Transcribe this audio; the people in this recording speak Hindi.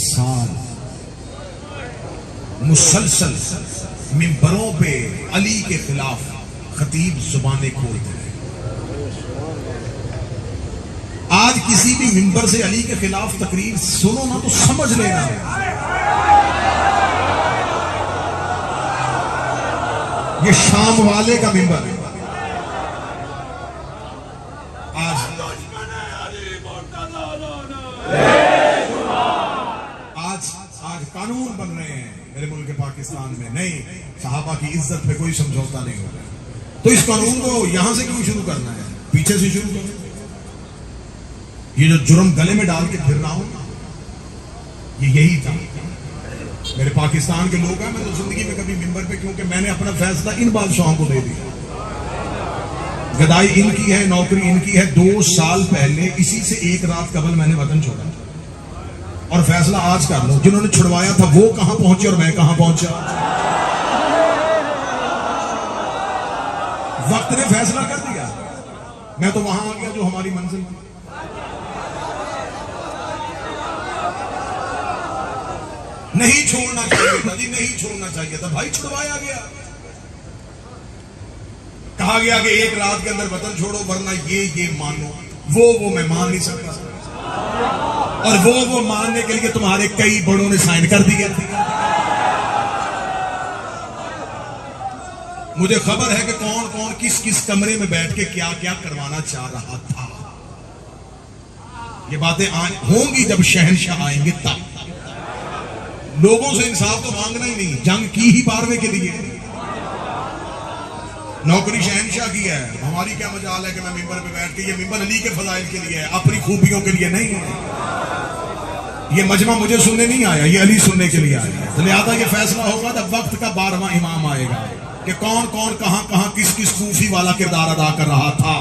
साल मुसलसल मिंबरों पे अली के खिलाफ खतीब जुबानें खोलते रहे। आज किसी भी मिंबर से अली के खिलाफ तकरीर सुनो ना तो समझ लेना ये शाम वाले का मिंबर है। आज कानून बन रहे हैं मेरे मुल्क पाकिस्तान में। नहीं, सहाबा की इज्जत पे कोई समझौता नहीं होगा। तो इस कानून को यहां से क्यों शुरू करना है, पीछे से शुरू करो। ये जो जुर्म गले में डाल के फिर रहा हूं ये यही था। मेरे पाकिस्तान के लोग हैं, मैं तो जिंदगी में कभी मिंबर पे, क्योंकि मैंने अपना फैसला इन बादशाहों को दे दिया। गदाई इनकी है, नौकरी इनकी है। 2 साल पहले इसी से 1 रात कबल मैंने वतन छोड़ा और फैसला आज कर लो। जिन्होंने छुड़वाया था वो कहां पहुंचे और मैं कहां पहुंचा। वक्त ने फैसला कर दिया, मैं तो वहां आ गया जो हमारी मंजिल थी। नहीं छोड़ना चाहिए था जी, नहीं छोड़ना चाहिए था भाई, छुड़वाया गया। कहा गया कि 1 रात के अंदर वतन छोड़ो वरना ये मानो। वो मैं मान नहीं सकता और वो मानने के लिए तुम्हारे कई बड़ों ने साइन कर दिए। मुझे खबर है कि कौन कौन किस किस कमरे में बैठ के क्या क्या करवाना चाह रहा था। ये बातें होंगी जब शहंशाह आएंगे तब। लोगों से इंसाफ तो मांगना ही नहीं, जंग की ही पारवे के लिए। नौकरी शहंशाह की है, हमारी क्या मजाल है कि मैं मिंबर पे बैठ के, ये मिंबर अली के फजाइल के लिए है, अपनी खूबियों के लिए नहीं है। ये मजमा मुझे सुनने नहीं आया, ये अली सुनने के लिए आया। तो लिहाजा ये फैसला होगा जब वक्त का 12वां इमाम आएगा कि कौन कौन कहां कहां किस किस सूफी वाला किरदार अदा कर रहा था।